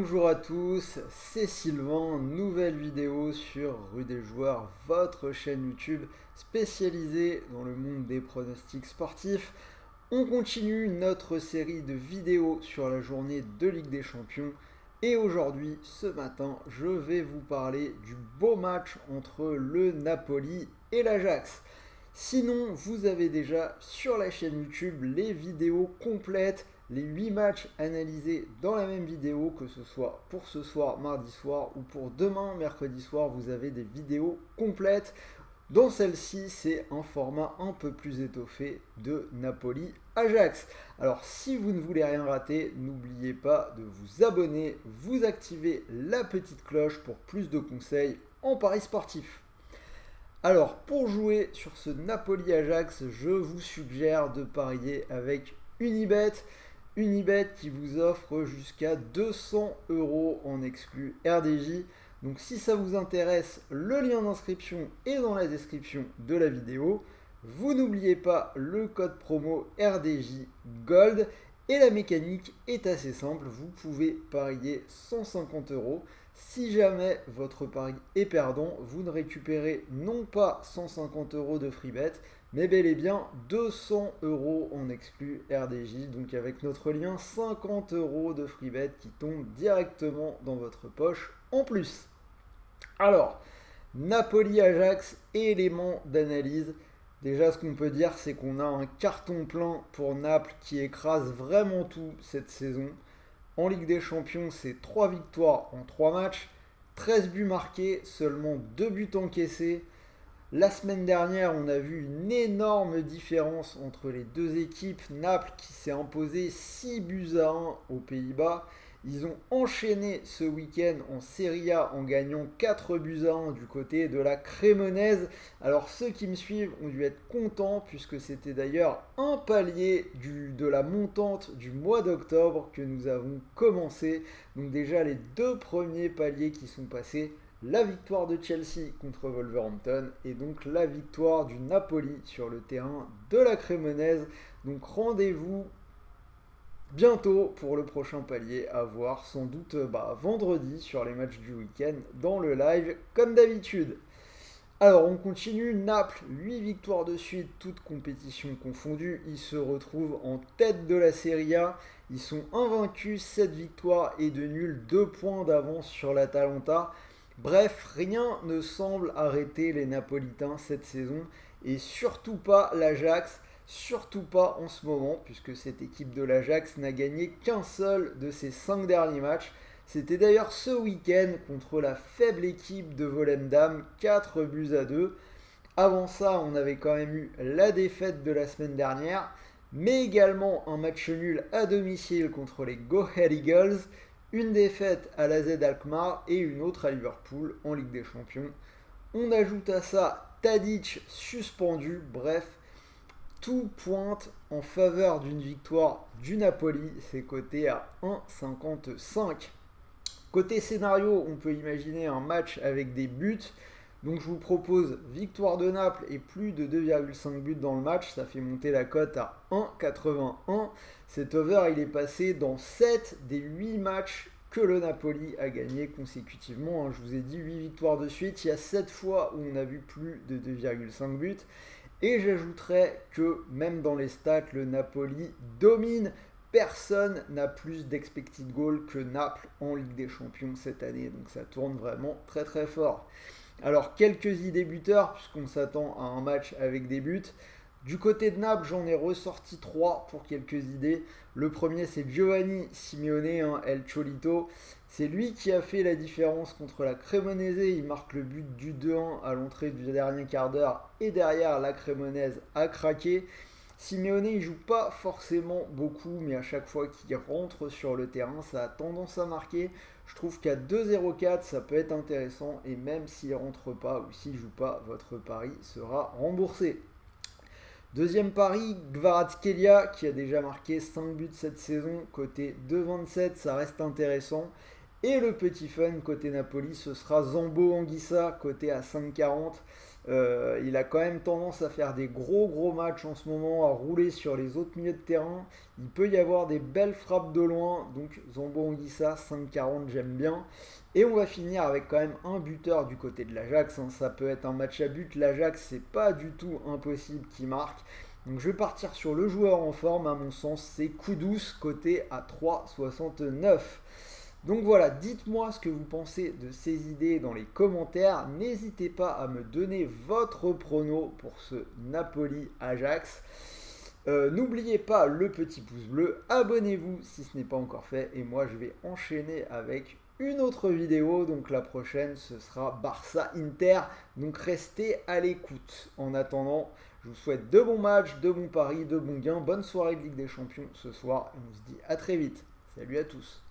Bonjour à tous, c'est Sylvain, nouvelle vidéo sur Rue des Joueurs, votre chaîne YouTube spécialisée dans le monde des pronostics sportifs. On continue notre série de vidéos sur la journée de Ligue des Champions et aujourd'hui, ce matin, je vais vous parler du beau match entre le Napoli et l'Ajax. Sinon, vous avez déjà sur la chaîne YouTube les vidéos complètes, les 8 matchs analysés dans la même vidéo, que ce soit pour ce soir, mardi soir, ou pour demain, mercredi soir, vous avez des vidéos complètes. Dans celle-ci, c'est un format un peu plus étoffé de Napoli-Ajax. Alors, si vous ne voulez rien rater, n'oubliez pas de vous abonner, vous activer la petite cloche pour plus de conseils en paris sportif. Alors, pour jouer sur ce Napoli-Ajax, je vous suggère de parier avec Unibet. Unibet qui vous offre jusqu'à 200 € en exclu RDJ. Donc si ça vous intéresse, le lien d'inscription est dans la description de la vidéo. Vous n'oubliez pas le code promo RDJ Gold. Et la mécanique est assez simple, vous pouvez parier 150 €. Si jamais votre pari est perdant, vous ne récupérez non pas 150 € de free bet, mais bel et bien 200 € en exclu RDJ. Donc avec notre lien, 50 € de free bet qui tombe directement dans votre poche en plus. Alors, Napoli-Ajax, élément d'analyse. Déjà, ce qu'on peut dire, c'est qu'on a un carton plein pour Naples qui écrase vraiment tout cette saison. En Ligue des Champions, c'est 3 victoires en 3 matchs, 13 buts marqués, seulement 2 buts encaissés. La semaine dernière, on a vu une énorme différence entre les deux équipes. Naples qui s'est imposé 6 buts à 1 aux Pays-Bas. Ils ont enchaîné ce week-end en Serie A en gagnant 4 buts à 1 du côté de la Cremonese. Alors ceux qui me suivent ont dû être contents puisque c'était d'ailleurs un palier de la montante du mois d'octobre que nous avons commencé. Donc déjà les deux premiers paliers qui sont passés. La victoire de Chelsea contre Wolverhampton et donc la victoire du Napoli sur le terrain de la Cremonese. Donc rendez-vous bientôt pour le prochain palier à voir sans doute vendredi sur les matchs du week-end dans le live comme d'habitude. Alors on continue, Naples, 8 victoires de suite, toutes compétitions confondues. Ils se retrouvent en tête de la Serie A. Ils sont invaincus, 7 victoires et 2 nuls, 2 points d'avance sur l'Atalanta. Bref, rien ne semble arrêter les Napolitains cette saison et surtout pas l'Ajax, surtout pas en ce moment puisque cette équipe de l'Ajax n'a gagné qu'un seul de ses 5 derniers matchs. C'était d'ailleurs ce week-end contre la faible équipe de Volendam, 4 buts à 2. Avant ça, on avait quand même eu la défaite de la semaine dernière, mais également un match nul à domicile contre les Go Ahead Eagles. Une défaite à la Z Alkmaar et une autre à Liverpool en Ligue des Champions. On ajoute à ça Tadic suspendu, bref, tout pointe en faveur d'une victoire du Napoli, c'est coté à 1,55. Côté scénario, on peut imaginer un match avec des buts. Donc je vous propose victoire de Naples et plus de 2,5 buts dans le match, ça fait monter la cote à 1,81. Cet over, il est passé dans 7 des 8 matchs que le Napoli a gagné consécutivement. Je vous ai dit 8 victoires de suite, il y a 7 fois où on a vu plus de 2,5 buts. Et j'ajouterais que même dans les stats, le Napoli domine. Personne n'a plus d'expected goal que Naples en Ligue des Champions cette année, donc ça tourne vraiment très très fort. Alors, quelques idées buteurs, puisqu'on s'attend à un match avec des buts. Du côté de Naples, j'en ai ressorti 3 pour quelques idées. Le premier, c'est Giovanni Simeone, El Cholito. C'est lui qui a fait la différence contre la Cremonese. Il marque le but du 2-1 à l'entrée du dernier quart d'heure. Et derrière, la Cremonese a craqué. Simeone, il joue pas forcément beaucoup, mais à chaque fois qu'il rentre sur le terrain, ça a tendance à marquer. Je trouve qu'à 2,04, ça peut être intéressant, et même s'il rentre pas ou s'il joue pas, votre pari sera remboursé. Deuxième pari, Kvaratskhelia, qui a déjà marqué 5 buts cette saison, côté 2,27, ça reste intéressant. Et le petit fun côté Napoli, ce sera Zambo Anguissa, côté à 5,40. Il a quand même tendance à faire des gros matchs en ce moment, à rouler sur les autres milieux de terrain. Il peut y avoir des belles frappes de loin, donc Zambo Anguissa 5,40 j'aime bien. Et on va finir avec quand même un buteur du côté de l'Ajax, hein. Ça peut être un match à but, l'Ajax c'est pas du tout impossible qu'il marque. Donc je vais partir sur le joueur en forme, à mon sens c'est Kudus, coté à 3,69. Donc voilà, dites-moi ce que vous pensez de ces idées dans les commentaires. N'hésitez pas à me donner votre prono pour ce Napoli-Ajax. N'oubliez pas le petit pouce bleu, abonnez-vous si ce n'est pas encore fait. Et moi je vais enchaîner avec une autre vidéo. Donc la prochaine ce sera Barça-Inter. Donc restez à l'écoute. En attendant, je vous souhaite de bons matchs, de bons paris, de bons gains. Bonne soirée de Ligue des Champions ce soir. Et on se dit à très vite. Salut à tous.